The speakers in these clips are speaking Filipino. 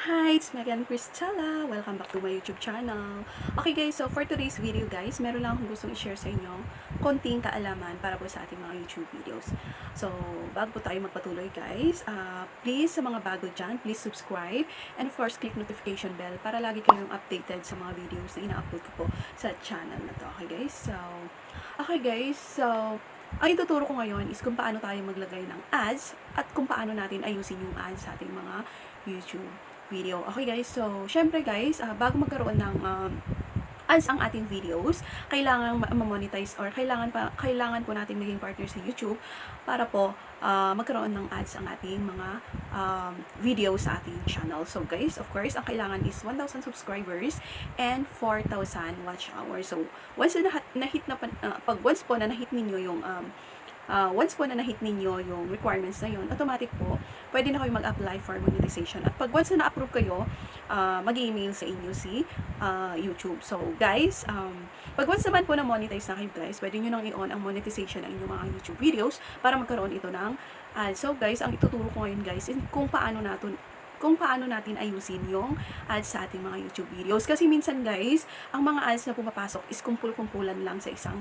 Hi, it's me again, Kris Talla. Welcome back to my YouTube channel. Okay guys, so for today's video guys, meron lang akong gustong i-share sa inyo konting kaalaman para po sa ating mga YouTube videos. So, bago po tayo magpatuloy guys, please sa mga bago dyan, please subscribe and of course, click notification bell para lagi kayong updated sa mga videos na ina-upload ko po sa channel na to. Okay guys, so ang ituturo ko ngayon is kung paano tayo maglagay ng ads at kung paano natin ayusin yung ads sa ating mga YouTube video. Okay guys, so syempre guys, bago magkaroon ng ads ang ating videos, kailangan ma-monetize or kailangan po natin maging partner sa YouTube para po magkaroon ng ads ang ating mga videos sa ating channel. So guys, of course, ang kailangan is 1,000 subscribers and 4,000 watch hours. So once na na-hit na once po na na-hit ninyo yung once po na na-hit ninyo yung requirements na yun, automatic po, pwede na kayo mag-apply for monetization. At pag once na na-approve kayo, mag-email sa inyo si YouTube. So, guys, pag once naman po na-monetize na kayo, guys, pwede nyo nang i-on ang monetization ng inyong mga YouTube videos para magkaroon ito ng ads. So, guys, ang ituturo ko ngayon, guys, is kung paano natin ayusin yung ads sa ating mga YouTube videos. Kasi minsan guys, ang mga ads na pumapasok is kumpul-kumpulan lang sa isang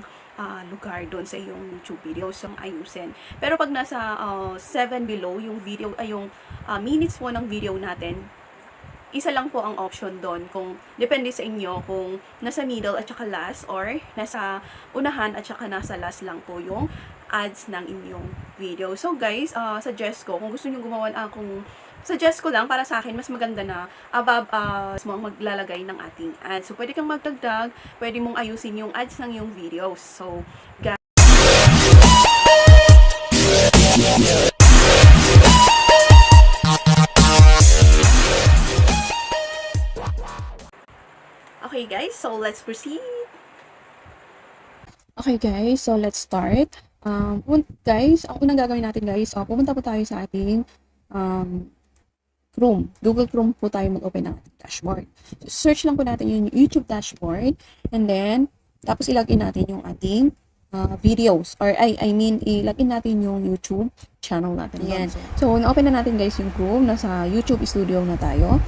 lugar doon sa iyong YouTube videos yung ayusin. Pero pag nasa 7 below yung video, yung minutes po ng video natin, isa lang po ang option doon. Kung depende sa inyo kung nasa middle at saka last or nasa unahan at saka nasa last lang po yung ads ng inyong video. So guys, suggest ko kung gusto niyo gumawa suggest ko lang para sa akin mas maganda na above mo ang maglalagay ng ating ads. So pwede kang magdagdag, pwede mong ayusin yung ads ng iyong videos. So guys, okay guys, so let's proceed. Okay guys, so let's start. Guys, ang unang gagawin natin guys, pumunta po tayo sa ating Chrome. Google Chrome po tayo mag-open ng ating dashboard. So, search lang po natin yung YouTube dashboard and then, tapos ilagin natin yung ating videos or ilagin natin yung YouTube channel natin. Ayan. So, na-open na natin guys yung Chrome. Nasa YouTube Studio na tayo.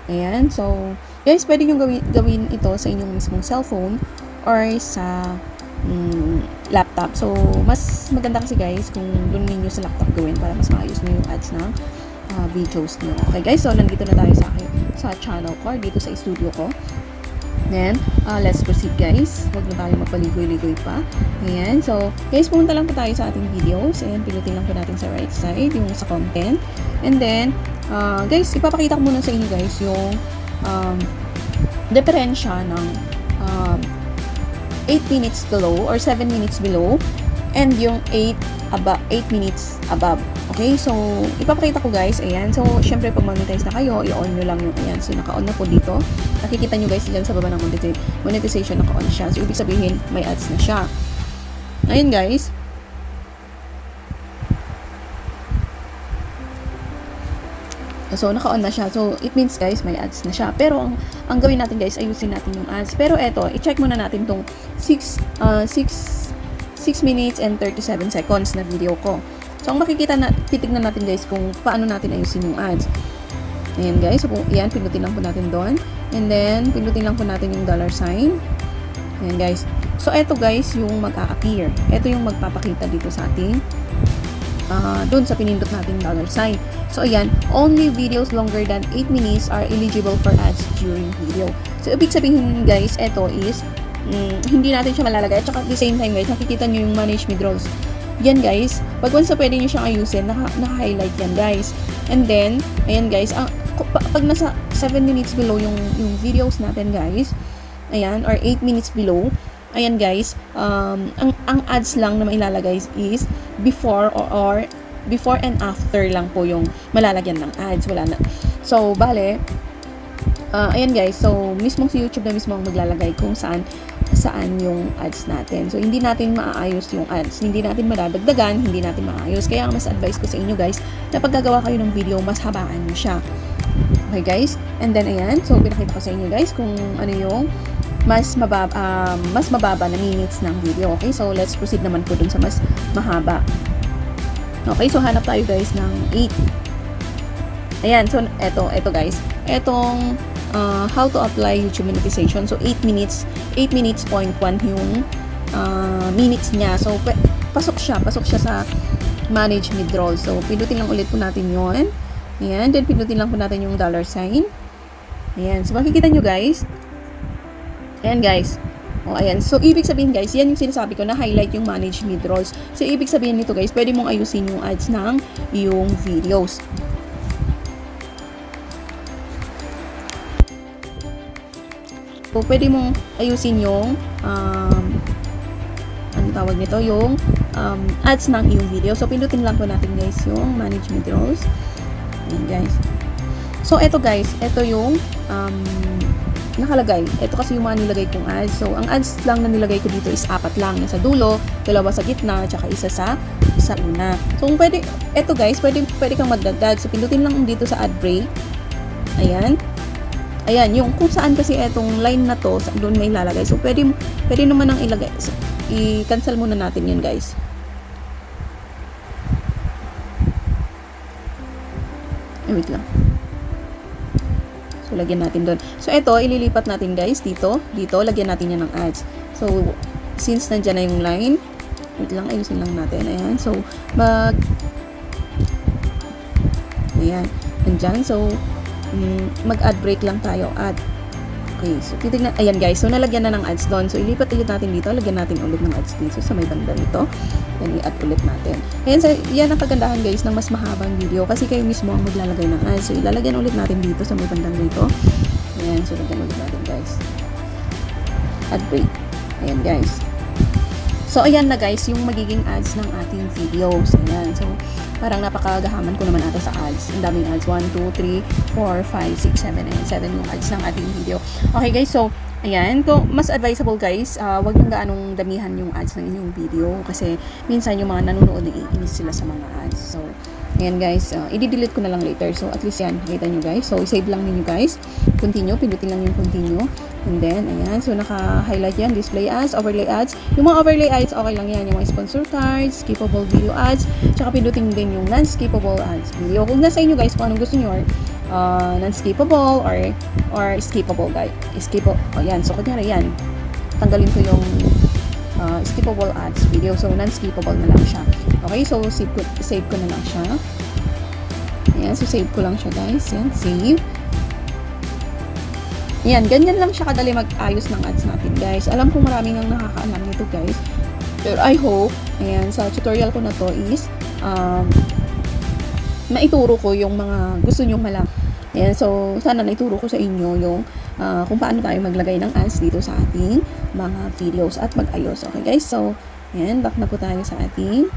Ayan. So, guys, pwede nyo gawin ito sa inyong mismong cellphone or sa laptop. So, mas maganda kasi guys kung doon ninyo sa laptop gawin para mas maayos nyo yung ads ng videos nyo. Okay guys, so nandito na tayo sa channel ko, dito sa studio ko. Then, let's proceed guys. Huwag na tayo magpaligoy-ligoy pa. Ayan, so guys, pumunta lang po tayo sa ating videos and pinutin lang po natin sa right side, yung sa content. And then, guys, ipapakita ko muna sa inyo guys yung diferensya ng 8 minutes below or 7 minutes below and yung 8 minutes above. Okay, so ipapakita ko guys, ayan. So, syempre pag monetize na kayo, i-on nyo lang yung ayan. So, naka-on na po dito. Nakikita nyo guys dyan sa baba ng monetization, naka-on siya. So, ibig sabihin, may ads na siya. Ayan guys. So, naka-on na siya. So, it means guys, may ads na siya. Pero, ang gawin natin guys, ayusin natin yung ads. Pero, eto, i-check muna natin tong 6 minutes and 37 seconds na video ko. So, ang titignan natin guys kung paano natin ayusin yung ads. Ayan guys. So, yan, pinutin lang po natin doon. And then, pinutin lang po natin yung $sign. Ayan guys. So, eto guys, yung mag-a-appear. Eto yung magpapakita dito sa ating doon sa pinindot nating $sign. So, ayan, only videos longer than 8 minutes are eligible for ads during video. So, ibig sabihin guys, eto is hindi natin siya malalagay. At saka at the same time guys, nakikita nyo yung manage withdrawals. Yan guys, pag once na pwede nyo siyang ayusin, naka-highlight yan guys. And then, ayan guys, pag nasa 7 minutes below yung videos natin guys, ayan, or 8 minutes below, ayan guys, ang ads lang na mailalagay is before or before and after lang po yung malalagyan ng ads, wala na. So, bale, ayan guys, so mismong si YouTube na mismo ang maglalagay kung saan yung ads natin. So, hindi natin maaayos yung ads. Hindi natin madadagdagan, hindi natin maayos. Kaya mas advice ko sa inyo guys, na pag gagawa kayo ng video, mas habaan nyo siya. Okay guys? And then, ayan. So, pinakita ko sa inyo guys kung ano yung mas mababa na minutes ng video. Okay? So, let's proceed naman po dun sa mas mahaba. Okay? So, hanap tayo guys ng 8 Ayan, so eto guys. Etong how to apply YouTube monetization. So 8 minutes point 1 yung minutes niya. So pasok siya sa manage withdrawal. So pindutin lang ulit po natin 'yon. Ayan, then pindutin lang po natin yung dollar sign. Ayan, so makikita nyo guys. Ayan guys. O, ayan. So, ibig sabihin guys, yan yung sinasabi ko na highlight yung manage withdrawals. So, ibig sabihin nito guys, pwede mong ayusin yung ads ng iyong videos. So, pwede mong ayusin yung ano tawag nito? Yung ads ng iyong video. So, pindutin lang po natin guys yung manage withdrawals. Ayan guys. So, eto guys, eto yung nakalagay. Ito kasi yung mga nilagay kong ads. So, ang ads lang na nilagay ko dito is 4 lang. Nasa dulo, 2 sa gitna, tsaka isa sa una. So, kung pwede, eto guys, pwede kang magdagdag. So, pindutin lang dito sa ad break. Ayan. Ayan, yung kung saan kasi etong line na to, doon may ilalagay. So, pwede naman ang ilagay. So, i-cancel muna natin yan guys. Wait lang. So, lagyan natin doon. So, ito, ililipat natin guys dito, lagyan natin yan ng ads. So, since nandyan na yung line, wait lang, ayusin lang natin. Ayan, so, ayan, nandyan. So, mag-ad break lang tayo. Okay, so, titignan, ayan guys, so, nalagyan na ng ads doon. So, ilipat ulit natin dito, lagyan natin ulit ng ads dito sa may banda nito. Then, i-add ulit natin. Ayan, so, yan ang kagandahan guys ng mas mahabang video kasi kayo mismo ang maglalagay ng ads. So, ilalagyan ulit natin dito sa may bandang dito. Ayan, so, lagyan ulit natin guys. Ad break. Ayan guys. So, ayan na guys, yung magiging ads ng ating videos. Ayan, so, parang napakagahaman ko naman ata sa ads. Ang daming ads. 1, 2, 3, 4, 5, 6, 7, and 7 yung ads ng ating video. Okay guys, so, ayan, kung mas advisable guys, wag yung gaanong damihan yung ads ng inyong video kasi minsan yung mga nanonood iinis sila sa mga ads. So, ayan guys, i-delete ko na lang later. So, at least yan, nakita nyo guys. So, i-save lang ninyo guys. Continue, pindutin lang yung continue. And then, ayan, so naka-highlight yan, display ads, overlay ads. Yung mga overlay ads, okay lang yan. Yung mga sponsor cards, skippable video ads, tsaka pindutin din yung non-skippable ads video. Kung nasa inyo guys, kung anong gusto nyo, non-skippable or skippable guys. Skippable, oh yan, so kunyari yan, tanggalin ko yung skippable ads video. So, non-skippable na lang siya. Okay, so save ko na lang siya. Ayan, so save ko lang siya guys. Yan, save. Ayan, ganyan lang siya kadali mag-ayos ng ads natin guys. Alam ko maraming ang nakakaalam nito guys. Pero I hope, ayan, sa tutorial ko na to is maituro ko yung mga gusto nyong malaman. Ayan, so sana naituro ko sa inyo yung kung paano tayo maglagay ng ads dito sa ating mga videos at mag-ayos. Okay guys, so ayan, back na po tayo sa ating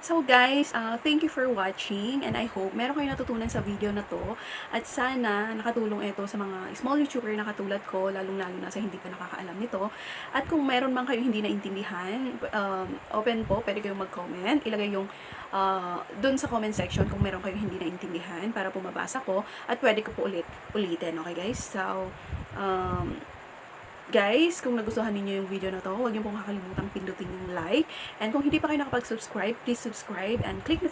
So guys, thank you for watching and I hope meron kayo natutunan sa video na to at sana nakatulong ito sa mga small YouTuber na katulad ko, lalong-lalo na sa hindi pa nakakaalam nito. At kung meron man kayo hindi naintindihan, open po, pwede kayong mag-comment, ilagay yung dun sa comment section kung meron kayo hindi naintindihan para po mabasa ko at pwede ko po ulitin, okay guys? So, guys, kung nagustuhan niyo yung video na to, huwag niyo pong kakalimutang pindutin yung like. And kung hindi pa kayo nakapag-subscribe, please subscribe and click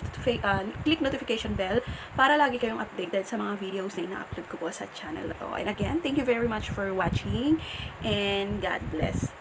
notification bell para lagi kayong updated sa mga videos na ina-upload ko po sa channel na to. And again, thank you very much for watching and God bless.